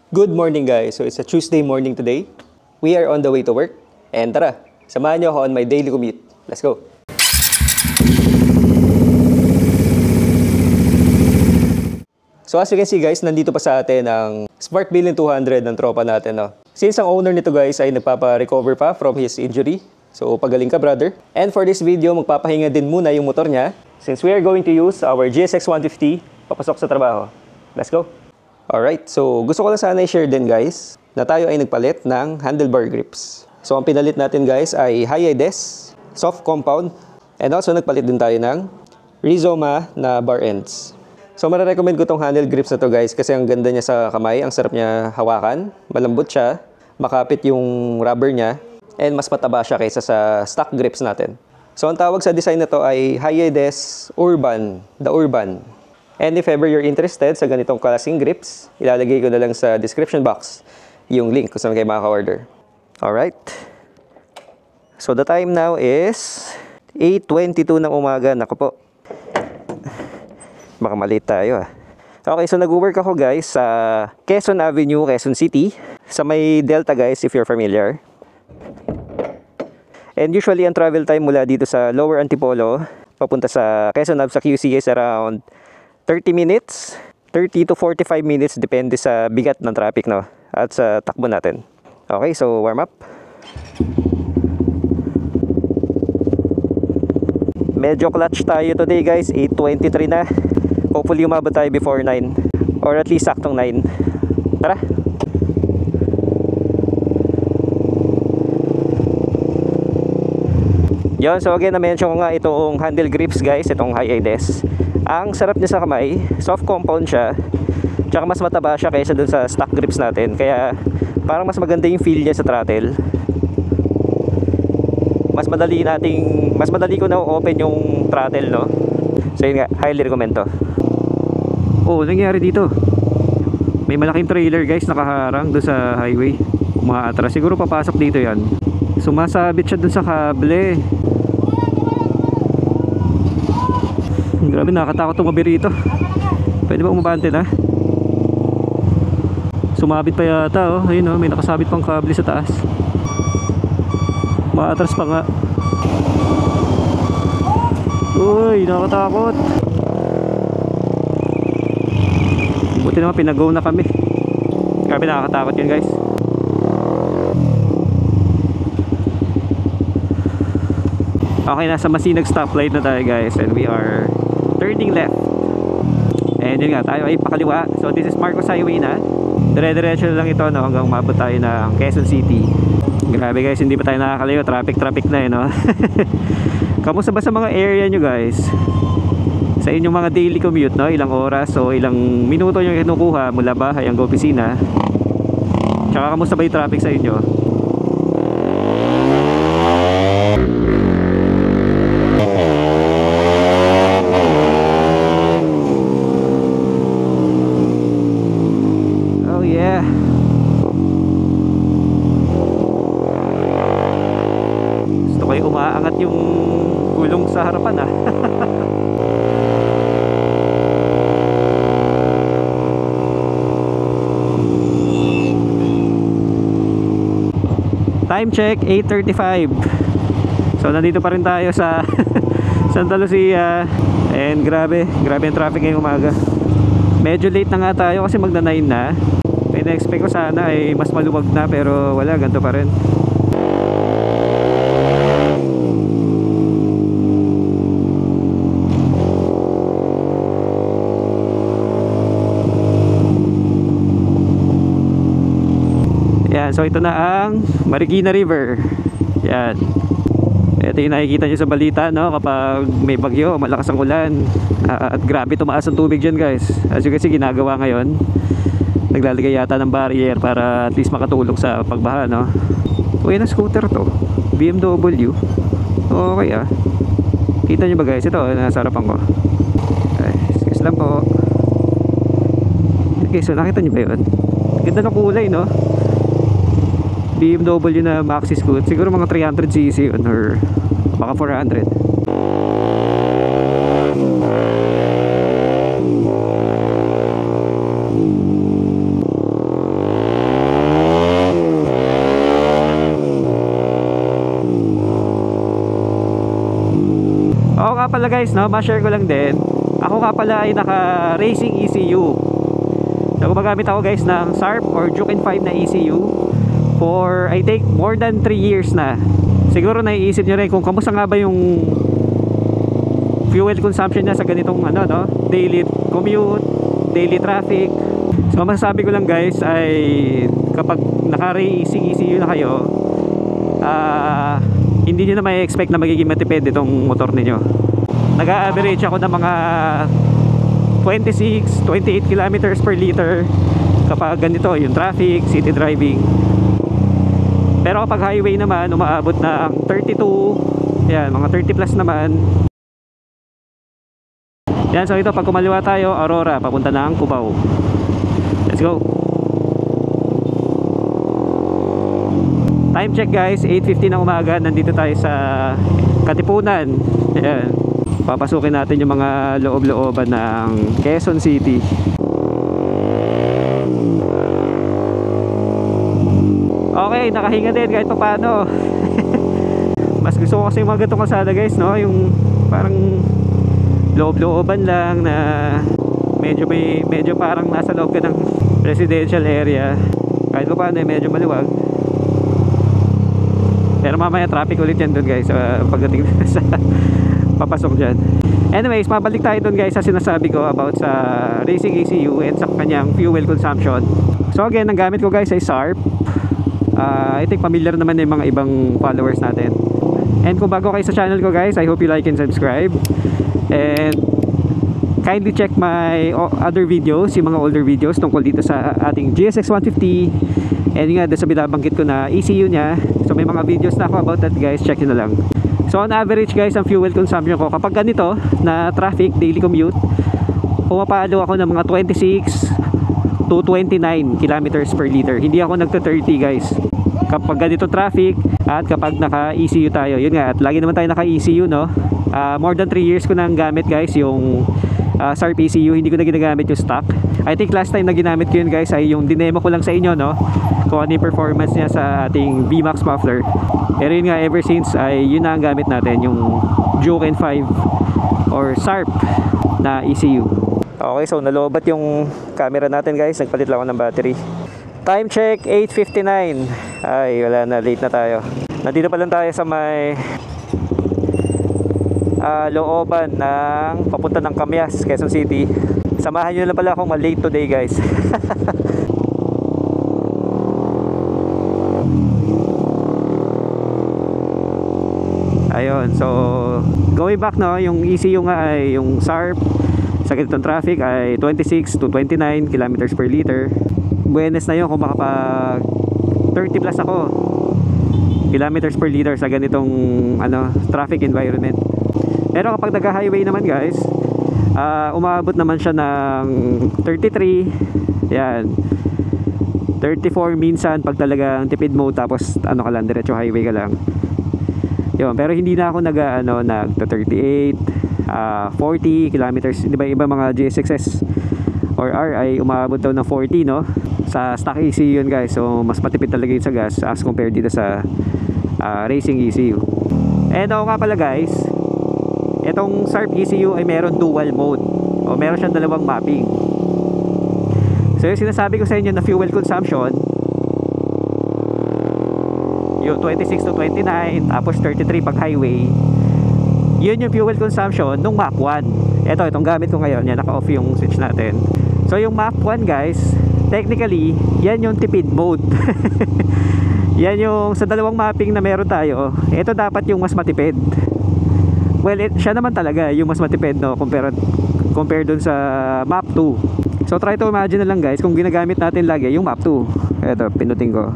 Good morning guys. So it's a Tuesday morning today. We are on the way to work. And tara, samahan niyo ako on my daily commute. Let's go. So as you can see guys, nandito pa sa atin ang Smart Billion 200 ng tropa natin. No? Since ang owner nito guys ay nagpapa-recover pa from his injury. So pagaling ka brother. And for this video, magpapahinga din muna yung motor niya. Since we are going to use our GSX 150 papasok sa trabaho. Let's go. Alright, so gusto ko lang sana i-share din guys na tayo ay nagpalit ng handlebar grips. So ang pinalit natin guys ay High-Ides, soft compound, and also nagpalit din tayo ng Rizoma na bar ends. So mararecommend ko tong handle grips na to guys kasi ang ganda niya sa kamay, ang sarap niya hawakan, malambot siya, makapit yung rubber niya, and mas mataba siya kaysa sa stock grips natin. So ang tawag sa design na to ay High-Ides Urban, the Urban. And if ever you're interested sa ganitong klaseng grips, ilalagay ko na lang sa description box yung link kung saan kayo makaka-order. Alright. So the time now is 8:22 ng umaga. Naku po. Baka maliit tayo ah. Okay, so nag-work ako guys sa Quezon Avenue, Quezon City. Sa may Delta guys, if you're familiar. And usually ang travel time mula dito sa Lower Antipolo, papunta sa Quezon Ave sa QC is around 30 minutes, 30 to 45 minutes, depende sa bigat ng traffic, no? At sa takbo natin. Okay, so warm up. Medyo clutch tayo today guys, 8:23 na. Hopefully umabot tayo before 9. Or at least saktong 9. Tara! Yon, so again, na-mention ko nga itong handle grips guys, itong High-Ides. Ang sarap niya sa kamay, soft compound siya, tsaka mas mataba siya kaysa dun sa stock grips natin. Kaya parang mas maganda yung feel niya sa throttle. Mas madali ko na open yung throttle, no? So yun nga, highly recommend to. Oh, nangyari dito? May malaking trailer guys nakaharang dun sa highway. Umaatras, siguro papasok dito yan. Sumasabit siya dun sa kable. Grabe, nakakatakot tumabi rito. Pwede ba umabante na? Sumabit pa yata oh. Ayun oh, may nakasabit pang kable sa taas. Maatras pa nga. Uy, nakakatakot. Buti naman pinag-go na kami. Grabe, nakakatakot yun guys. Okay, nasa Masinag stoplight na tayo guys, and we are turning left. And yun nga, tayo ay pakaliwa. So this is Marcos Highway na. Dire-diretso lang ito, no, hanggang umabot tayo ng Quezon City. Grabe guys, hindi pa tayo nakakalayo. Traffic na eh, no? Kamusta ba sa mga area nyo guys? Sa inyong mga daily commute, no? Ilang oras o ilang minuto nyo kinukuha mula bahay hanggang opisina? Tsaka kamusta ba yung traffic sa inyo? Umaangat yung gulong sa harapan ah. Time check 8:35. So nandito pa rin tayo sa Santa Lucia. And grabe yung traffic ngayong umaga. Medyo late na nga tayo kasi magna 9 na. May na-expect ko sana ay mas maluwag na, pero wala, ganito pa rin. Yan, so ito na ang Marikina River. Yan. Ito yung nakikita nyo sa balita, no? Kapag may bagyo, malakas ang ulan, at grabe tumaas ang tubig dyan guys. As you can see, ginagawa ngayon, naglalagay yata ng barrier para at least makatulong sa pagbaha, no? Uy, na scooter to, BMW. Okay ah. Kita nyo ba guys? Ito, nasa harapan ko. Ay, excuse lang po. Okay, so nakita nyo ba yun? Ganda ng kulay, no? BMW na maxi scoot. Siguro mga 300cc yun, or baka 400. pala guys, no, ma-share ko lang din. Ako nga pala ay naka-racing ECU. So gumagamit ako guys ng SARP or Juken 5 na ECU for I think more than 3 years na. Siguro naiisip nyo rin kung kamusta nga ba yung fuel consumption niya sa ganitong ano, no, daily commute, daily traffic. So masasabi ko lang guys ay kapag naka-racing ECU na kayo, hindi nyo na may expect na magiging matipid itong motor ninyo. Nag-average ako ng mga 26, 28 kilometers per liter kapag ganito yung traffic, city driving. Pero kapag highway naman, umaabot na ang 32, yan, mga 30 plus naman. Yan, so ito pag kumaliwa tayo, Aurora, papunta na ang Cubao. Let's go. Time check guys, 8:50 ng umaga. Nandito tayo sa Katipunan. Ayan. Papasukin natin yung mga loob-looban ng Quezon City. Okay, nakahinga din kahit pa paano. Mas gusto ko kasi yung mga gatong kalsada guys, no? Yung parang loob-looban lang na medyo parang nasa loob ka ng residential area. Kahit pa paano, medyo maluwag. Pero mamaya traffic ulit yan dun guys, pagdating sa papasok dyan. Anyways, mabalik tayo dun guys sa sinasabi ko about sa racing ECU and sa kanyang fuel consumption. So again, ang gamit ko guys ay SARP. I think familiar naman na yung mga ibang followers natin. And kung bago kayo sa channel ko guys, I hope you like and subscribe. And kindly check my other videos, yung mga older videos tungkol dito sa ating GSX 150. And nga, doon sa binabanggit ko na ECU nya. So may mga videos na ako about that guys, check nyo na lang. So on average guys, ang fuel consumption ko kapag ganito na traffic, daily commute, pumapalo ako ng mga 26 to 29 kilometers per liter. Hindi ako nagto-30 guys kapag ganito traffic at kapag naka-ECU tayo. Yun nga, at lagi naman tayo naka-ECU, no? More than 3 years ko nang gamit guys yung SARP ECU. Hindi ko na ginagamit yung stock. I think last time na ginamit ko yun guys ay yung dinemo ko lang sa inyo, no? Kung ano yung performance niya sa ating VMAX muffler. Pero yun nga, ever since ay yun na ang gamit natin, yung Juken 5 or SARP na ECU. Okay, so nalobat yung camera natin guys. Nagpalit lang ako ng battery. Time check, 8:59. Ay, wala na, late na tayo. Nandito pa lang tayo sa may looban ng papunta ng Camias, Quezon City. Samahan nyo lang pala akong late today guys. Ayun, so going back, no, yung ECU nga ay yung SARP sa ganitong traffic ay 26 to 29 kilometers per liter. Buenas na yun kung makapag 30 plus ako kilometers per liter sa ganitong ano, traffic environment. Pero kapag nagka-highway naman guys, umabot naman siya ng 33, yan, 34 minsan pag talagang tipid mode, tapos ano ka lang, diretso highway ka lang. Yun, pero hindi na ako nag 38, 40 kilometers. Di ba iba mga GSXS or R ay umabot daw ng 40, no? Sa stock ECU yun guys. So mas matipid talaga yun sa gas as compared dito sa racing ECU. And ako nga pala guys, itong SARP ECU ay meron dual mode, o meron siyang dalawang mapping. So yung sinasabi ko sa inyo na fuel consumption, yung 26 to 29 tapos 33 pag highway, yun yung fuel consumption nung map 1. Itong gamit ko ngayon, yan, naka-off yung switch natin. So yung map 1 guys, technically yan yung tipid mode. Yan yung sa dalawang mapping na meron tayo, ito dapat yung mas matipid. Well, siya naman talaga yung mas matipid, no, compare dun sa map 2. So try to imagine na lang guys kung ginagamit natin lagi yung map 2. Ito, pinutin ko.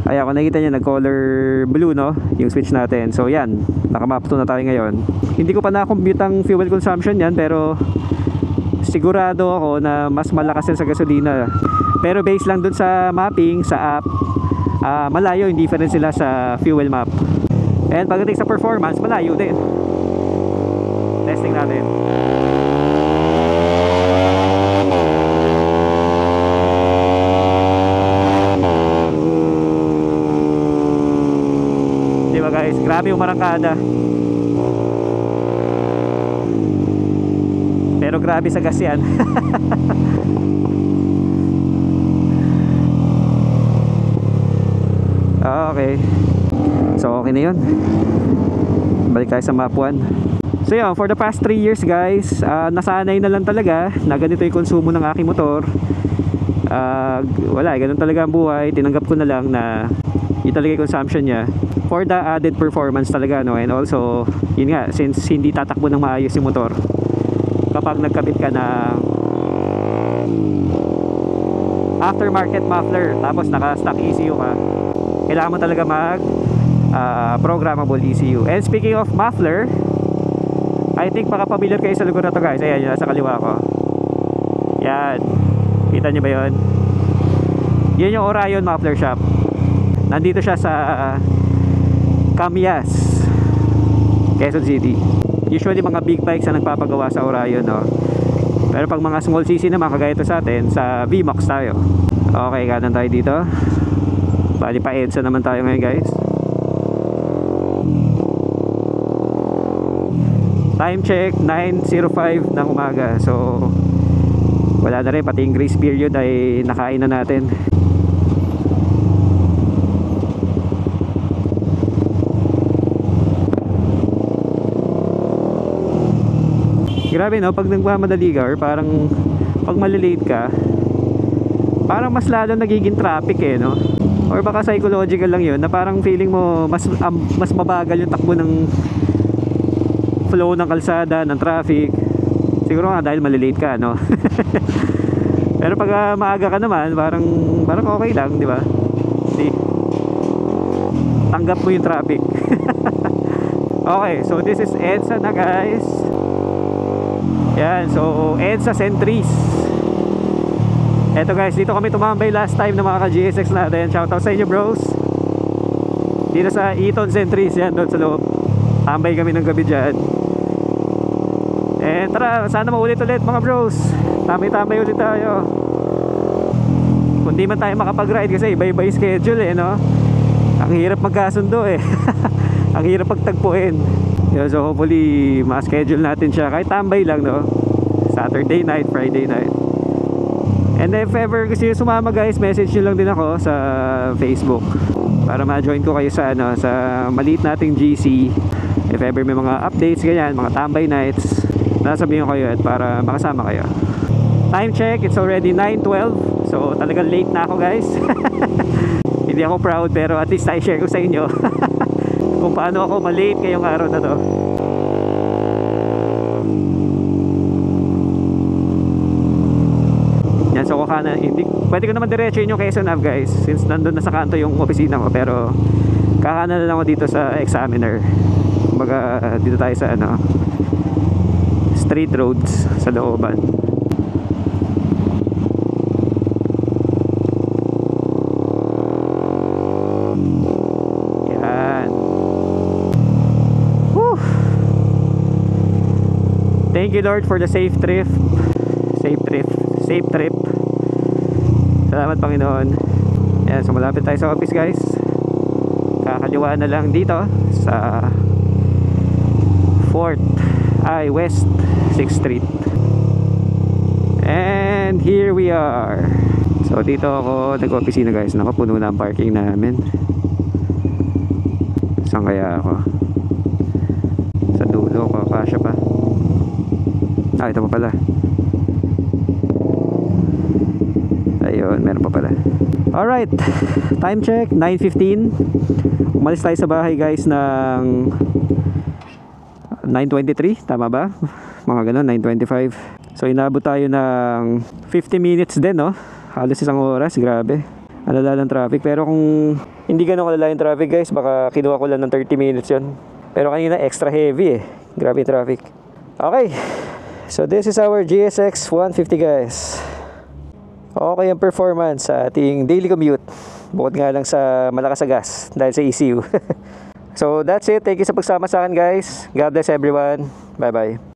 Ay, ako nakita nyo, nag-color blue, no, yung switch natin. So yan, naka-map 2 na tayo ngayon. Hindi ko pa na-compute ang fuel consumption yan, pero sigurado ako na mas malakas yan sa gasolina. Pero based lang dun sa mapping, sa app, malayo yung difference sila sa fuel map. And pagdating sa performance, malayo din. Testing natin. Diba guys, grabe yung marangkada. grabe sa gas yan. Okay. So okay na yun. Balik tayo sa map 1. So yun, for the past 3 years guys, nasanay na lang talaga na ganito yung konsumo ng aking motor. Wala, ganun talaga ang buhay. Tinanggap ko na lang na yun talaga yung consumption niya for the added performance talaga, no? And also, yun nga, since hindi tatakbo ng maayos yung motor kapag nagkabit ka ng aftermarket muffler tapos naka-stock ECU ka, kailangan mo talaga mag programmable ECU. And speaking of muffler, I think makapamilyar kayo sa lugar na to guys. Ayan, yun nasa kaliwa ko. Yan, kita nyo ba yun? Yun yung Orion Muffler Shop. Nandito siya sa Camias, Quezon City. Usually mga big bikes na nagpapagawa sa Orion, no? Pero pag mga small cc naman, kagaya ito sa atin, sa VMAX tayo. Okay, kanan tayo dito. Bali pa EDSA naman tayo ngayon guys. Time check 9:05 ng umaga. So wala na rin, pati yung grace period ay nakain na natin. Grabe no, pag nagmamadali ka or parang pag malilate ka, parang mas lalo nagiging traffic eh, no? Or baka psychological lang yun, na parang feeling mo mas mabagal yung takbo ng flow ng kalsada, ng traffic. Siguro nga dahil malilate ka, no? Pero pag maaga ka naman, parang okay lang, di ba? Hindi, tanggap mo yung traffic. Okay, so this is EDSA na guys. Yan, so EDSA Centris. Eto guys, dito kami tumambay last time ng mga ka-GSX natin. Shoutout sa inyo bros. Dito sa Eton Centris, yan doon sa loob. Tambay kami ng gabi dyan. Eh tara, sana maulit-ulit mga bros. Tambay-tambay ulit tayo. Kung di man tayo makapag-ride kasi iba-iba yung schedule eh, no? Ang hirap magkasundo eh. Ang hirap pagtagpuin. Yeah, so hopefully ma-schedule natin siya kahit tambay lang, no? Saturday night, Friday night. And if ever gusto nyo sumama guys, message nyo lang din ako sa Facebook para ma-join ko kayo sa, sa maliit nating GC. If ever may mga updates ganyan, mga tambay nights, nasabihin ko kayo at para makasama kayo. Time check, it's already 9:12. So talagang late na ako guys. Hindi ako proud pero at least I-share ko sa inyo kung paano ako malate ngayong araw na to. Yan, so kakanan, pwede ko naman diretso yung Quezon Ave guys, since nandun na sa kanto yung opisina ko, pero kakanan na lang ako dito sa Examiner. Kumbaga dito tayo sa street roads sa looban. Thank you Lord for the safe trip. Safe trip. Salamat Panginoon. Yan, so malapit tayo sa office guys. Kakaliwa na lang dito sa West 6th Street. And here we are. So dito ako nag-opisina guys. Nakapuno na ang parking namin. Saan kaya ako? Sa dulo ko, kasya pa. Ito pa pala. Ayun, meron pa pala. Alright, time check 9:15. Umalis tayo sa bahay guys ng 9:23, tama ba? Mga ganun, 9:25. So inabot tayo ng 50 minutes din, no? Halos isang oras, grabe. Alala ng traffic, pero kung hindi ganun kalala yung traffic guys, baka kinuha ko lang ng 30 minutes yun. Pero kanina extra heavy eh. Grabe yung traffic. Okay, so this is our GSX 150 guys. Okay ang performance sa ating daily commute. Bukod nga lang sa malakas sa gas dahil sa ECU. So that's it. Thank you sa pagsama sa akin guys. God bless everyone. Bye bye.